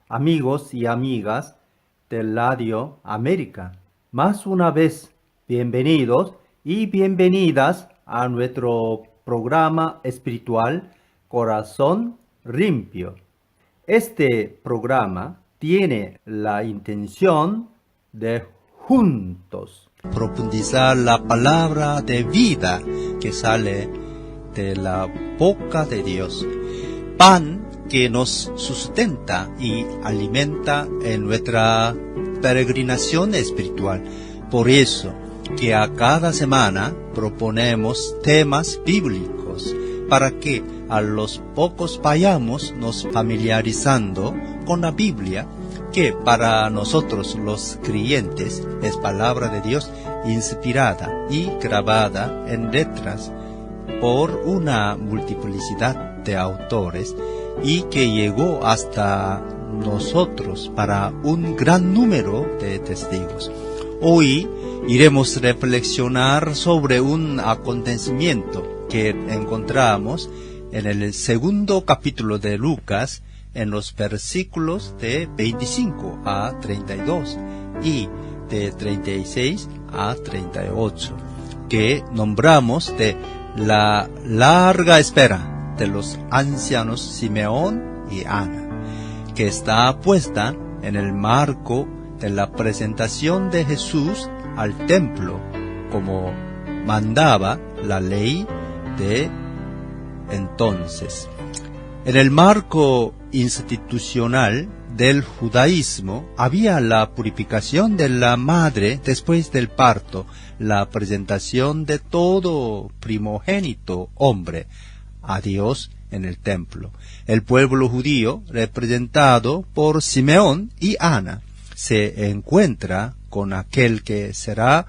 amigos y amigas del Radio América. Más una vez, bienvenidos y bienvenidas a nuestro programa espiritual Corazón Limpio. Este programa tiene la intención de juntos profundizar la palabra de vida que sale de la boca de Dios, pan que nos sustenta y alimenta en nuestra peregrinación espiritual. Por eso que a cada semana proponemos temas bíblicos para que a los pocos vayamos nos familiarizando con la Biblia, que para nosotros los creyentes es palabra de Dios inspirada y grabada en letras por una multiplicidad de autores y que llegó hasta nosotros para un gran número de testigos. Hoy iremos a reflexionar sobre un acontecimiento que encontramos en el segundo capítulo de Lucas, en los versículos de 25 a 32 y de 36 a 38, que nombramos de la larga espera de los ancianos Simeón y Ana, que está puesta en el marco de la presentación de Jesús al templo, como mandaba la ley de entonces. En el marco institucional del judaísmo había la purificación de la madre después del parto, la presentación de todo primogénito hombre a Dios en el templo. El pueblo judío, representado por Simeón y Ana, se encuentra con aquel que será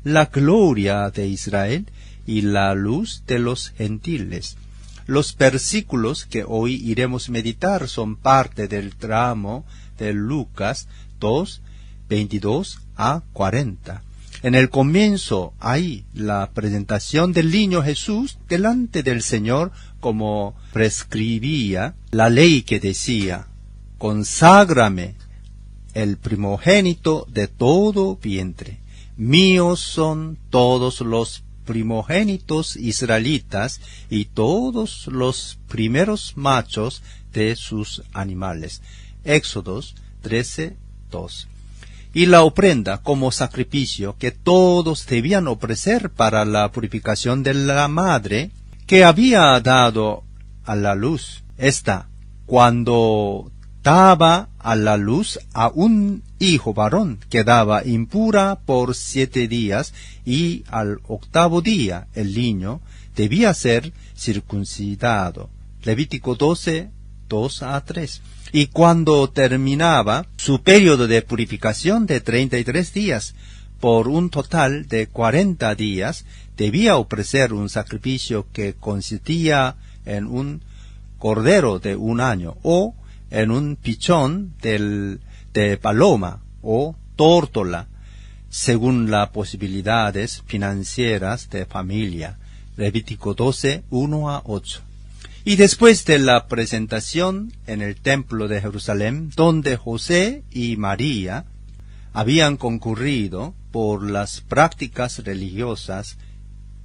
la gloria de Israel y la luz de los gentiles. Los versículos que hoy iremos a meditar son parte del tramo de Lucas 2, 22 a 40. En el comienzo hay la presentación del niño Jesús delante del Señor, como prescribía la ley que decía: conságrame el primogénito de todo vientre. Míos son todos los primogénitos israelitas y todos los primeros machos de sus animales. Éxodos 13:2. Y la ofrenda como sacrificio que todos debían ofrecer para la purificación de la madre que había dado a la luz. Esta, cuando daba a la luz a un hijo varón, quedaba impura por 7 días, y al 8º día el niño debía ser circuncidado. Levítico 12, 2 a 3. Y cuando terminaba su periodo de purificación de 33 días, por un total de 40 días, debía ofrecer un sacrificio que consistía en un cordero de 1 año, o en un pichón de paloma o tórtola, según las posibilidades financieras de familia. Levítico 12, 1 a 8. Y después de la presentación en el templo de Jerusalén, donde José y María habían concurrido por las prácticas religiosas,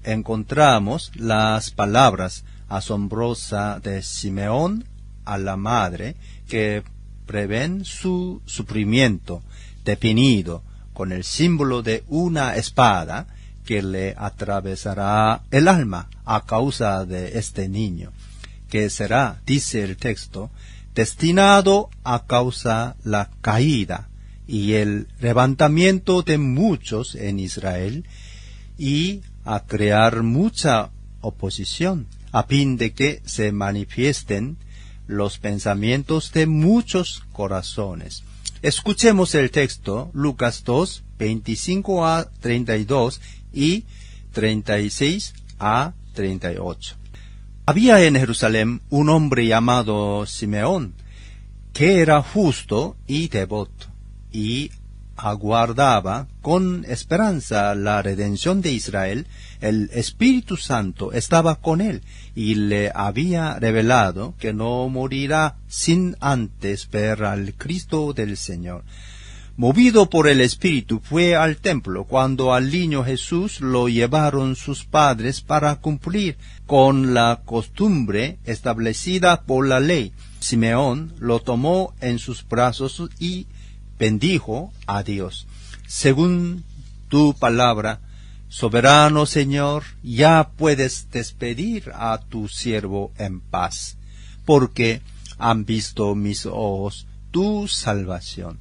encontramos las palabras asombrosas de Simeón a la madre, que prevén su sufrimiento, definido con el símbolo de una espada que le atravesará el alma a causa de este niño, que será, dice el texto, destinado a causar la caída y el levantamiento de muchos en Israel, y a crear mucha oposición, a fin de que se manifiesten los pensamientos de muchos corazones. Escuchemos el texto, Lucas 2, 25 a 32 y 36 a 38. Había en Jerusalén un hombre llamado Simeón, que era justo y devoto, y aguardaba con esperanza la redención de Israel, el Espíritu Santo estaba con él y le había revelado que no morirá sin antes ver al Cristo del Señor. Movido por el Espíritu, fue al templo cuando al niño Jesús lo llevaron sus padres para cumplir con la costumbre establecida por la ley. Simeón lo tomó en sus brazos y bendijo a Dios. Según tu palabra, soberano Señor, ya puedes despedir a tu siervo en paz, porque han visto mis ojos tu salvación,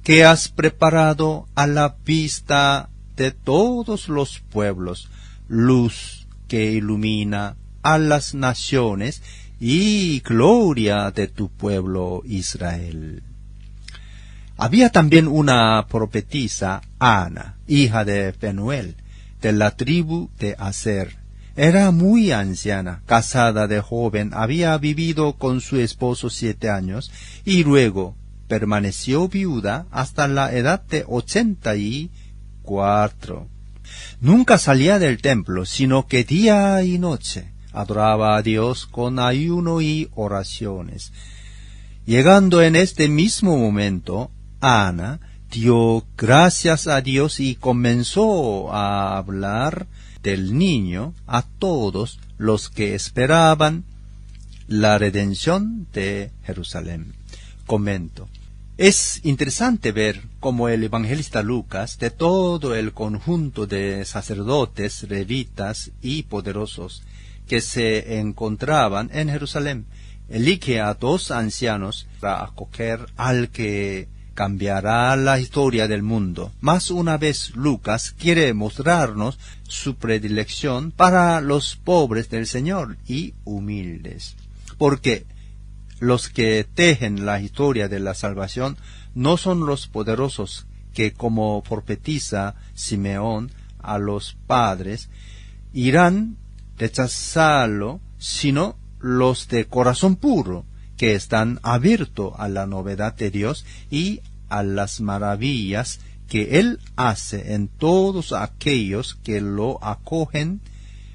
que has preparado a la vista de todos los pueblos, luz que ilumina a las naciones y gloria de tu pueblo Israel. Había también una profetisa, Ana, hija de Penuel, de la tribu de Aser. Era muy anciana, casada de joven, había vivido con su esposo 7 años, y luego permaneció viuda hasta la edad de 84. Nunca salía del templo, sino que día y noche adoraba a Dios con ayuno y oraciones. Llegando en este mismo momento, Ana dio gracias a Dios y comenzó a hablar del niño a todos los que esperaban la redención de Jerusalén. Comento. Es interesante ver cómo el evangelista Lucas, de todo el conjunto de sacerdotes, levitas y poderosos que se encontraban en Jerusalén, elige a 2 ancianos para acoger al que cambiará la historia del mundo. Más una vez Lucas quiere mostrarnos su predilección para los pobres del Señor y humildes, porque los que tejen la historia de la salvación no son los poderosos que, como profetiza Simeón a los padres, irán rechazarlo, sino los de corazón puro, que están abiertos a la novedad de Dios y a las maravillas que Él hace en todos aquellos que lo acogen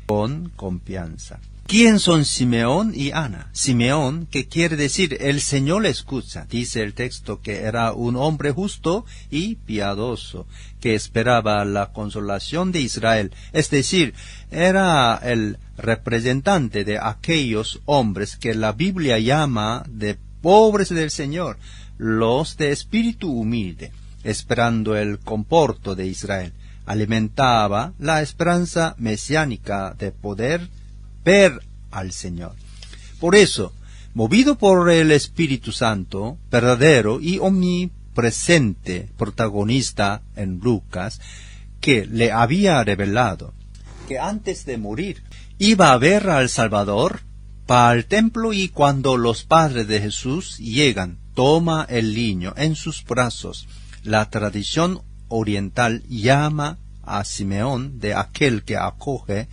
con confianza. ¿Quién son Simeón y Ana? Simeón, que quiere decir el Señor le escucha. Dice el texto que era un hombre justo y piadoso, que esperaba la consolación de Israel. Es decir, era el representante de aquellos hombres que la Biblia llama de pobres del Señor, los de espíritu humilde, esperando el comporto de Israel. Alimentaba la esperanza mesiánica de poder ver al Señor. Por eso, movido por el Espíritu Santo, verdadero y omnipresente protagonista en Lucas, que le había revelado que antes de morir iba a ver al Salvador, va al templo y cuando los padres de Jesús llegan, toma el niño en sus brazos. La tradición oriental llama a Simeón de aquel que acoge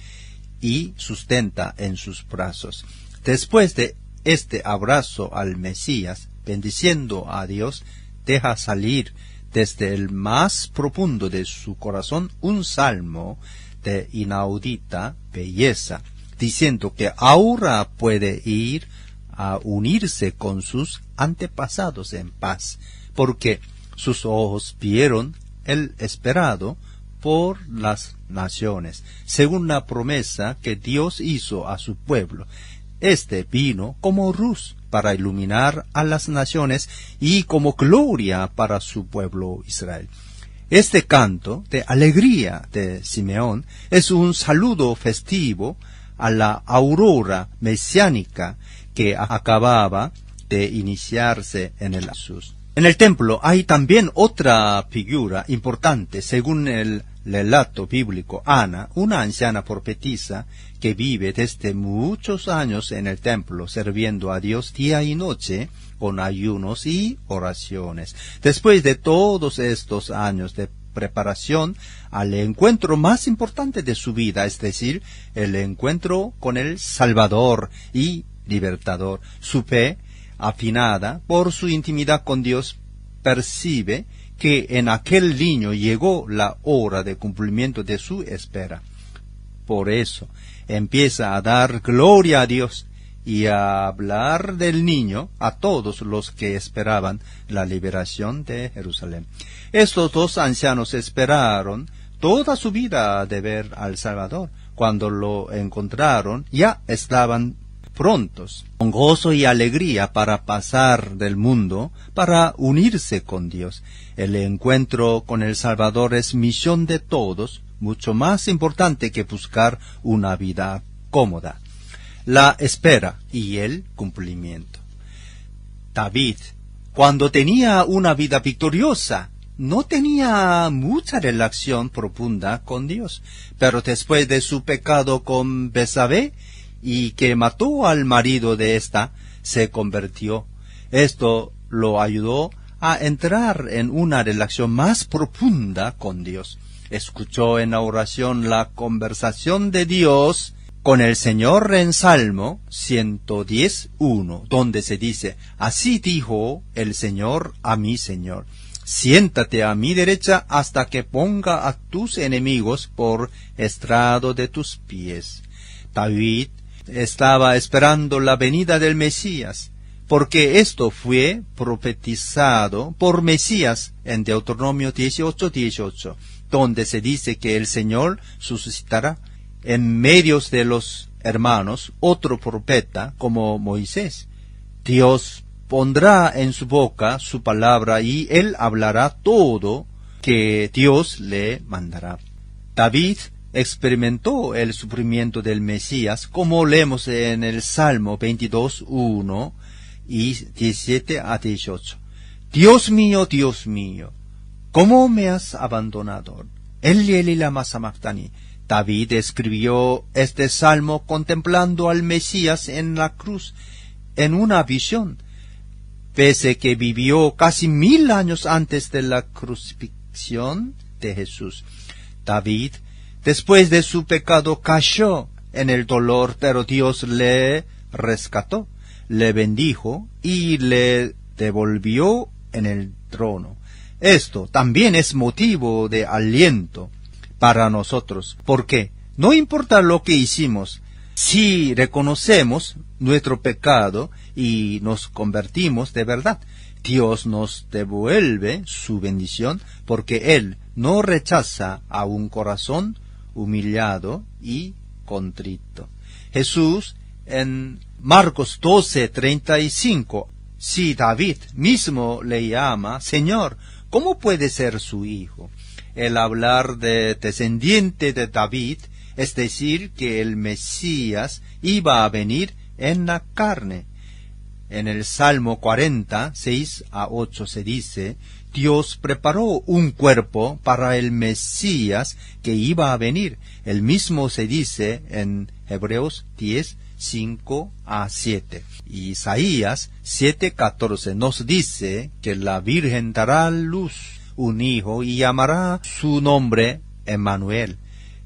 y sustenta en sus brazos. Después de este abrazo al Mesías, bendiciendo a Dios, deja salir desde el más profundo de su corazón un salmo de inaudita belleza, diciendo que ahora puede ir a unirse con sus antepasados en paz, porque sus ojos vieron el esperado por las naciones, según la promesa que Dios hizo a su pueblo. Este vino como luz para iluminar a las naciones y como gloria para su pueblo Israel. Este canto de alegría de Simeón es un saludo festivo a la aurora mesiánica que acababa de iniciarse en el Jesús. En el templo hay también otra figura importante, según el relato bíblico. Ana, una anciana profetisa que vive desde muchos años en el templo, sirviendo a Dios día y noche con ayunos y oraciones. Después de todos estos años de preparación al encuentro más importante de su vida, es decir, el encuentro con el Salvador y Libertador, su fe, afinada por su intimidad con Dios, percibe que en aquel niño llegó la hora de cumplimiento de su espera. Por eso empieza a dar gloria a Dios y a hablar del niño a todos los que esperaban la liberación de Jerusalén. Estos dos ancianos esperaron toda su vida de ver al Salvador. Cuando lo encontraron, ya estaban prontos, con gozo y alegría para pasar del mundo, para unirse con Dios. El encuentro con el Salvador es misión de todos, mucho más importante que buscar una vida cómoda. La espera y el cumplimiento. David, cuando tenía una vida victoriosa, no tenía mucha relación profunda con Dios, pero después de su pecado con Betsabé y que mató al marido de ésta, se convirtió. Esto lo ayudó a entrar en una relación más profunda con Dios. Escuchó en la oración la conversación de Dios con el Señor en Salmo 110:1, donde se dice: así dijo el Señor a mi Señor, siéntate a mi derecha hasta que ponga a tus enemigos por estrado de tus pies. David estaba esperando la venida del Mesías, porque esto fue profetizado por Mesías en Deuteronomio 18:18, donde se dice que el Señor suscitará en medio de los hermanos otro profeta como Moisés. Dios pondrá en su boca su palabra y él hablará todo que Dios le mandará. David experimentó el sufrimiento del Mesías, como leemos en el Salmo 22:1 y 17-18. Dios mío, ¿cómo me has abandonado? Eli lama sabachthani. David escribió este salmo contemplando al Mesías en la cruz, en una visión. Pese que vivió casi 1000 años antes de la crucifixión de Jesús, David, después de su pecado, cayó en el dolor, pero Dios le rescató, le bendijo y le devolvió en el trono. Esto también es motivo de aliento para nosotros, porque no importa lo que hicimos, si reconocemos nuestro pecado y nos convertimos de verdad, Dios nos devuelve su bendición, porque Él no rechaza a un corazón humillado y contrito. Jesús en Marcos 12:35, si David mismo le llama Señor, ¿cómo puede ser su hijo? El hablar de descendiente de David, es decir, que el Mesías iba a venir en la carne. En el Salmo 40:6-8 se dice: Dios preparó un cuerpo para el Mesías que iba a venir. El mismo se dice en Hebreos 10:5-7. Isaías 7:14 nos dice que la Virgen dará a luz un hijo y llamará su nombre Emmanuel,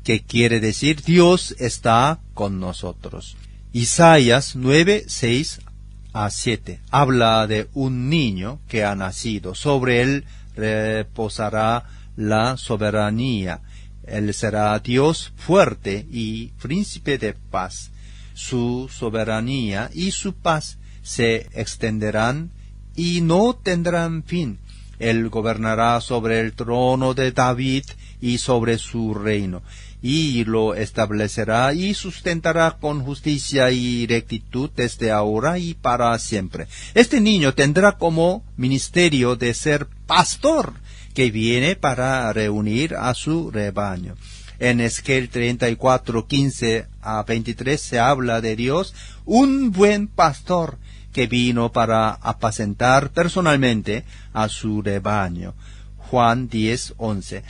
que quiere decir Dios está con nosotros. Isaías 9:6-7 habla de un niño que ha nacido. Sobre él reposará la soberanía. Él será Dios fuerte y príncipe de paz. Su soberanía y su paz se extenderán y no tendrán fin. Él gobernará sobre el trono de David y sobre su reino, y lo establecerá y sustentará con justicia y rectitud desde ahora y para siempre. Este niño tendrá como ministerio de ser pastor, que viene para reunir a su rebaño. En Ezequiel 34:15-23 se habla de Dios, un buen pastor, que vino para apacentar personalmente a su rebaño. Juan 10:11.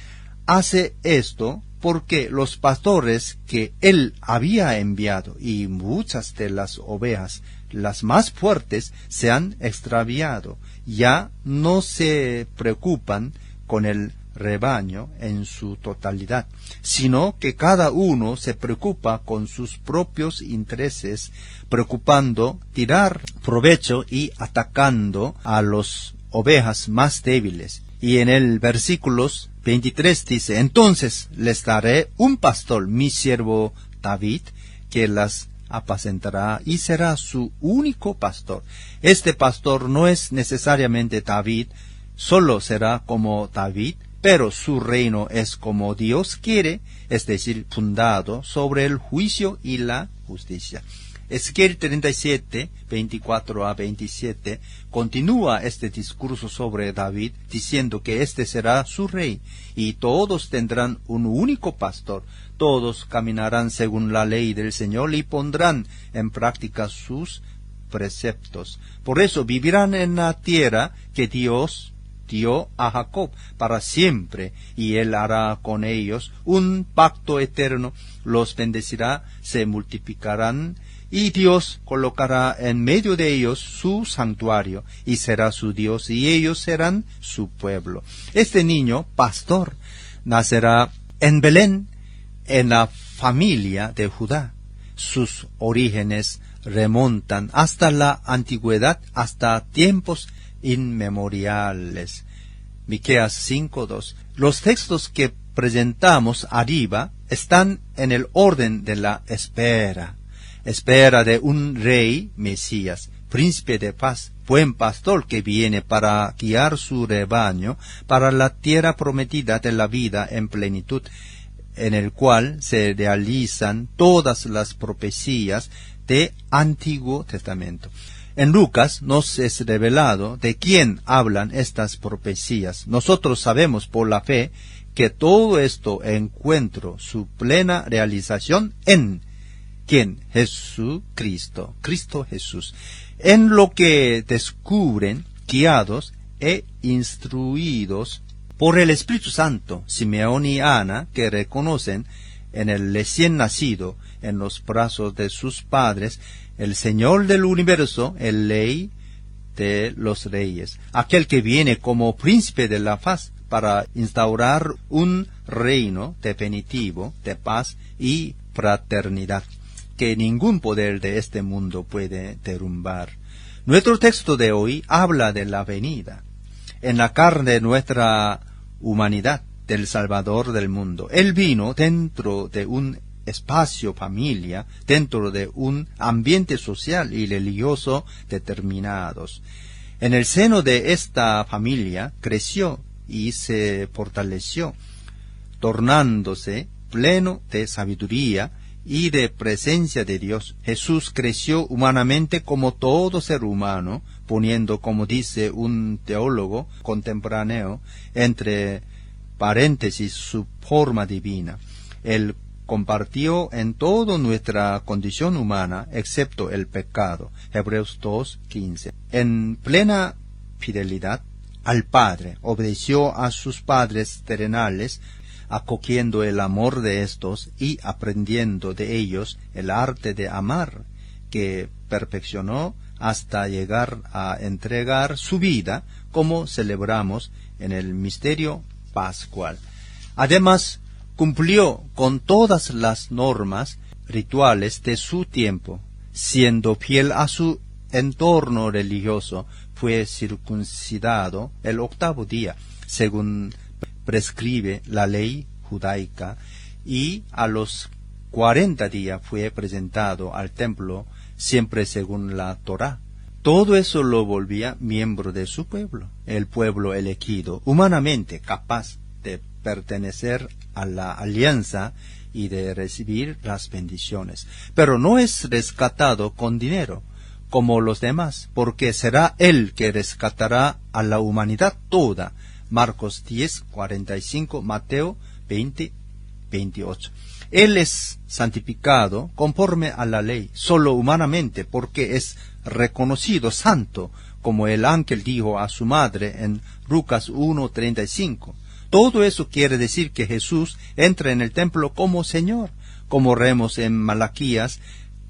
Hace esto porque los pastores que él había enviado y muchas de las ovejas, las más fuertes, se han extraviado. Ya no se preocupan con el rebaño en su totalidad, sino que cada uno se preocupa con sus propios intereses, preocupando tirar provecho y atacando a los ovejas más débiles. Y en el versículos 23 dice, entonces les daré un pastor, mi siervo David, que las apacentará y será su único pastor. Este pastor no es necesariamente David, solo será como David, pero su reino es como Dios quiere, es decir, fundado sobre el juicio y la justicia. Ezequiel 37, 24 a 27, continúa este discurso sobre David, diciendo que este será su rey, y todos tendrán un único pastor, todos caminarán según la ley del Señor y pondrán en práctica sus preceptos. Por eso vivirán en la tierra que Dios dio a Jacob para siempre, y él hará con ellos un pacto eterno, los bendecirá, se multiplicarán, y Dios colocará en medio de ellos su santuario, y será su Dios, y ellos serán su pueblo. Este niño, pastor, nacerá en Belén, en la familia de Judá. Sus orígenes remontan hasta la antigüedad, hasta tiempos inmemoriales. Miqueas 5:2. Los textos que presentamos arriba están en el orden de la espera de un rey Mesías, príncipe de paz, buen pastor que viene para guiar su rebaño para la tierra prometida de la vida en plenitud, en el cual se realizan todas las profecías de Antiguo Testamento. En Lucas nos es revelado de quién hablan estas profecías. Nosotros sabemos por la fe que todo esto encuentra su plena realización en ¿quién? Jesucristo, Cristo Jesús. En lo que descubren, guiados e instruidos por el Espíritu Santo, Simeón y Ana, que reconocen en el recién nacido, en los brazos de sus padres, el Señor del universo, el Rey de los reyes, aquel que viene como príncipe de la paz para instaurar un reino definitivo de paz y fraternidad, que ningún poder de este mundo puede derrumbar. Nuestro texto de hoy habla de la venida en la carne de nuestra humanidad del Salvador del mundo. Él vino dentro de un espacio familia, dentro de un ambiente social y religioso determinados. En el seno de esta familia creció y se fortaleció, tornándose pleno de sabiduría y de presencia de Dios. Jesús creció humanamente como todo ser humano, poniendo, como dice un teólogo contemporáneo, entre paréntesis su forma divina. Él compartió en toda nuestra condición humana, excepto el pecado. Hebreos 2:15. En plena fidelidad al Padre, obedeció a sus padres terrenales, acogiendo el amor de estos y aprendiendo de ellos el arte de amar, que perfeccionó hasta llegar a entregar su vida, como celebramos en el misterio pascual. Además, cumplió con todas las normas rituales de su tiempo, siendo fiel a su entorno religioso. Fue circuncidado el 8º día, según prescribe la ley judaica, y a los 40 días fue presentado al templo, siempre según la Torá. Todo eso lo volvía miembro de su pueblo, el pueblo elegido, humanamente capaz de pertenecer a la alianza y de recibir las bendiciones. Pero no es rescatado con dinero, como los demás, porque será Él que rescatará a la humanidad toda. Marcos 10:45, Mateo 20:28. Él es santificado conforme a la ley, solo humanamente, porque es reconocido santo, como el ángel dijo a su madre en Lucas 1:35. Todo eso quiere decir que Jesús entra en el templo como Señor, como leemos en Malaquías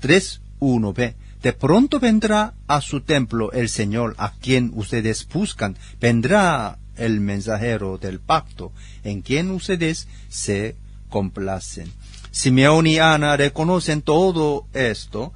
3:1b. De pronto vendrá a su templo el Señor a quien ustedes buscan, vendrá el mensajero del pacto, en quien ustedes se complacen. Simeón y Ana reconocen todo esto.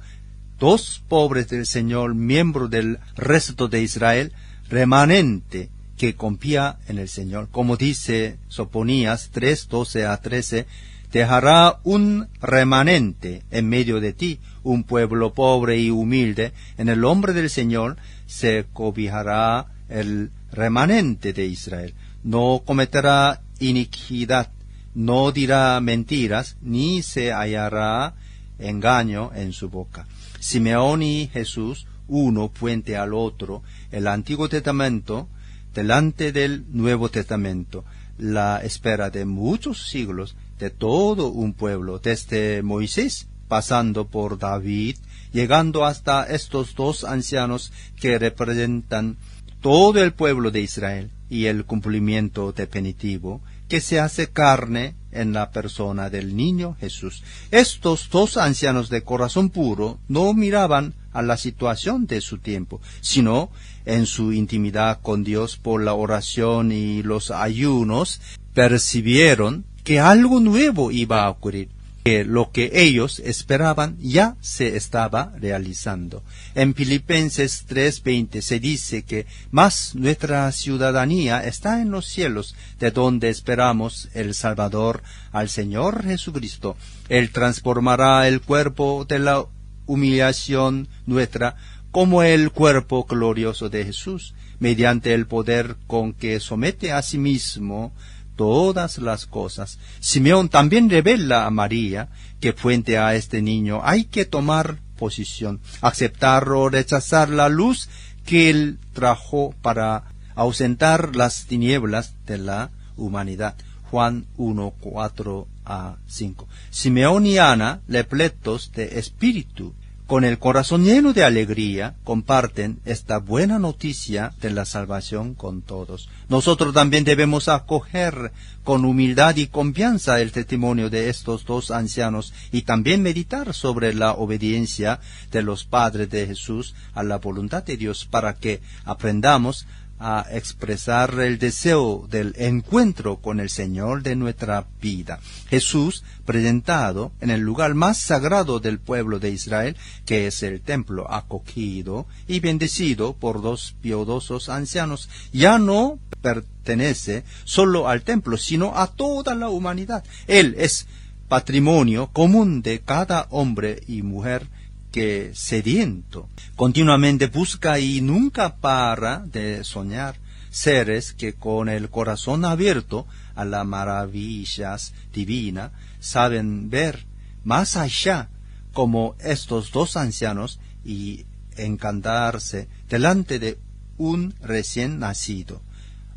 Dos pobres del Señor, miembros del resto de Israel, remanente que confía en el Señor. Como dice Sofonías 3:12-13, dejará un remanente en medio de ti, un pueblo pobre y humilde. En el nombre del Señor se cobijará el remanente de Israel. No cometerá iniquidad, no dirá mentiras, ni se hallará engaño en su boca. Simeón y Jesús, uno frente al otro, el Antiguo Testamento delante del Nuevo Testamento, la espera de muchos siglos de todo un pueblo, desde Moisés, pasando por David, llegando hasta estos dos ancianos que representan todo el pueblo de Israel, y el cumplimiento definitivo que se hace carne en la persona del niño Jesús. Estos dos ancianos de corazón puro no miraban a la situación de su tiempo, sino en su intimidad con Dios por la oración y los ayunos, percibieron que algo nuevo iba a ocurrir, que lo que ellos esperaban ya se estaba realizando. En Filipenses 3:20 se dice que más nuestra ciudadanía está en los cielos, de donde esperamos el Salvador, al Señor Jesucristo. Él transformará el cuerpo de la humillación nuestra como el cuerpo glorioso de Jesús, mediante el poder con que somete a sí mismo todas las cosas. Simeón también revela a María que frente a este niño hay que tomar posición, aceptar o rechazar la luz que él trajo para ausentar las tinieblas de la humanidad. Juan 1:4-5. Simeón y Ana, repletos de espíritu, con el corazón lleno de alegría, comparten esta buena noticia de la salvación con todos. Nosotros también debemos acoger con humildad y confianza el testimonio de estos dos ancianos y también meditar sobre la obediencia de los padres de Jesús a la voluntad de Dios, para que aprendamos a expresar el deseo del encuentro con el Señor de nuestra vida. Jesús, presentado en el lugar más sagrado del pueblo de Israel, que es el templo, acogido y bendecido por dos piadosos ancianos, ya no pertenece solo al templo, sino a toda la humanidad. Él es patrimonio común de cada hombre y mujer que, sediento, continuamente busca y nunca para de soñar, seres que con el corazón abierto a las maravillas divinas saben ver más allá, como estos dos ancianos, y encantarse delante de un recién nacido,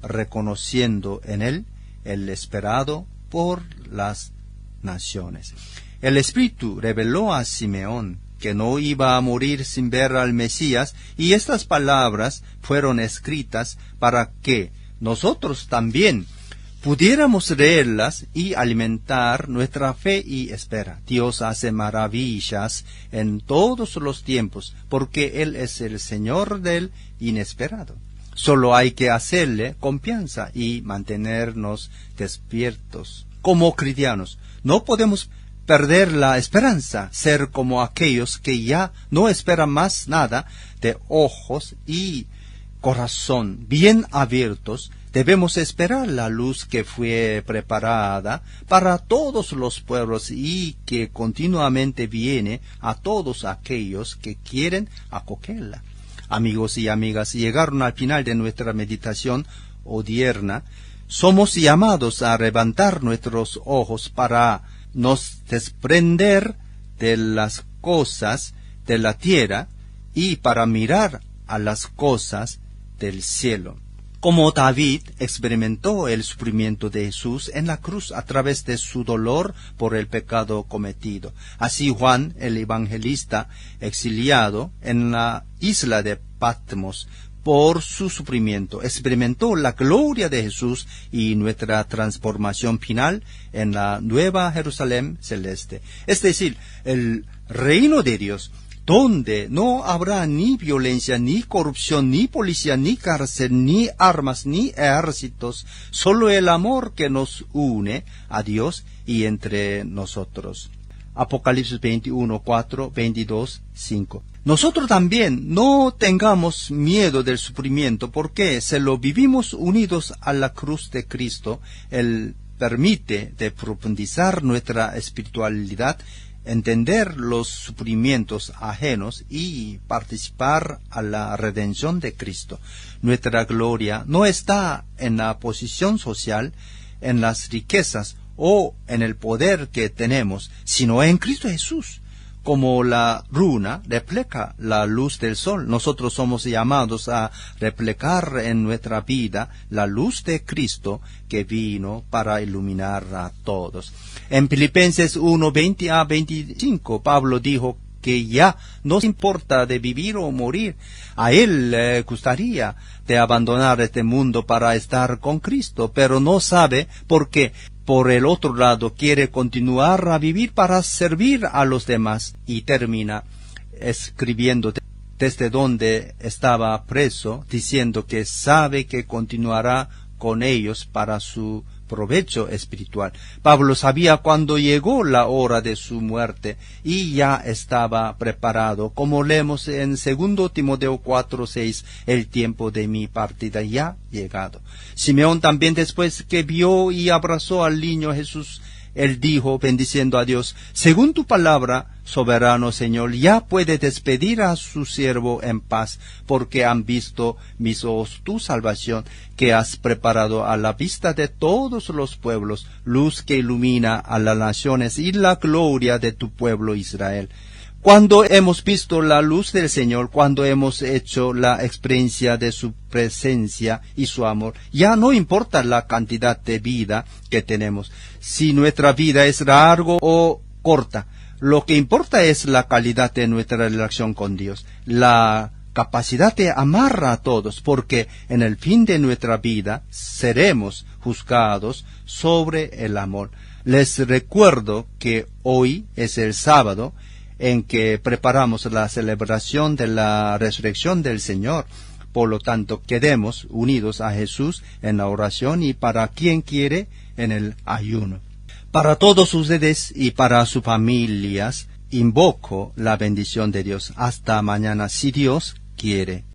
reconociendo en él el esperado por las naciones. El Espíritu reveló a Simeón que no iba a morir sin ver al Mesías, y estas palabras fueron escritas para que nosotros también pudiéramos leerlas y alimentar nuestra fe y espera. Dios hace maravillas en todos los tiempos, porque Él es el Señor del inesperado. Solo hay que hacerle confianza y mantenernos despiertos. Como cristianos, no podemos perder la esperanza, ser como aquellos que ya no esperan más nada, de ojos y corazón bien abiertos. Debemos esperar la luz que fue preparada para todos los pueblos y que continuamente viene a todos aquellos que quieren acogerla. Amigos y amigas, llegaron al final de nuestra meditación odierna. Somos llamados a levantar nuestros ojos para nos desprender de las cosas de la tierra y para mirar a las cosas del cielo. Como David experimentó el sufrimiento de Jesús en la cruz a través de su dolor por el pecado cometido, así Juan el evangelista, exiliado en la isla de Patmos por su sufrimiento, experimentó la gloria de Jesús y nuestra transformación final en la nueva Jerusalén celeste, es decir, el reino de Dios, donde no habrá ni violencia, ni corrupción, ni policía, ni cárcel, ni armas, ni ejércitos, solo el amor que nos une a Dios y entre nosotros. Apocalipsis 21:4, 22:5. Nosotros también no tengamos miedo del sufrimiento, porque se lo vivimos unidos a la cruz de Cristo. Él permite de profundizar nuestra espiritualidad, entender los sufrimientos ajenos y participar a la redención de Cristo. Nuestra gloria no está en la posición social, en las riquezas o en el poder que tenemos, sino en Cristo Jesús. Como la luna refleja la luz del sol, nosotros somos llamados a reflejar en nuestra vida la luz de Cristo que vino para iluminar a todos. En Filipenses 1:20 a 25, Pablo dijo que ya no se importa de vivir o morir. A él le gustaría de abandonar este mundo para estar con Cristo, pero no sabe por qué. Por el otro lado, quiere continuar a vivir para servir a los demás, y termina escribiendo desde donde estaba preso, diciendo que sabe que continuará con ellos para su provecho espiritual. Pablo sabía cuando llegó la hora de su muerte y ya estaba preparado. Como leemos en 2 Timoteo 4:6, el tiempo de mi partida ya ha llegado. Simeón también, después que vio y abrazó al niño Jesús, él dijo, bendiciendo a Dios: según tu palabra, soberano Señor, ya puede despedir a su siervo en paz, porque han visto mis ojos tu salvación, que has preparado a la vista de todos los pueblos, luz que ilumina a las naciones y la gloria de tu pueblo Israel. Cuando hemos visto la luz del Señor, cuando hemos hecho la experiencia de su presencia y su amor, ya no importa la cantidad de vida que tenemos, si nuestra vida es larga o corta. Lo que importa es la calidad de nuestra relación con Dios, la capacidad de amar a todos, porque en el fin de nuestra vida seremos juzgados sobre el amor. Les recuerdo que hoy es el sábado en que preparamos la celebración de la resurrección del Señor. Por lo tanto, quedemos unidos a Jesús en la oración, y para quien quiere, en el ayuno. Para todos ustedes y para sus familias, invoco la bendición de Dios. Hasta mañana, si Dios quiere.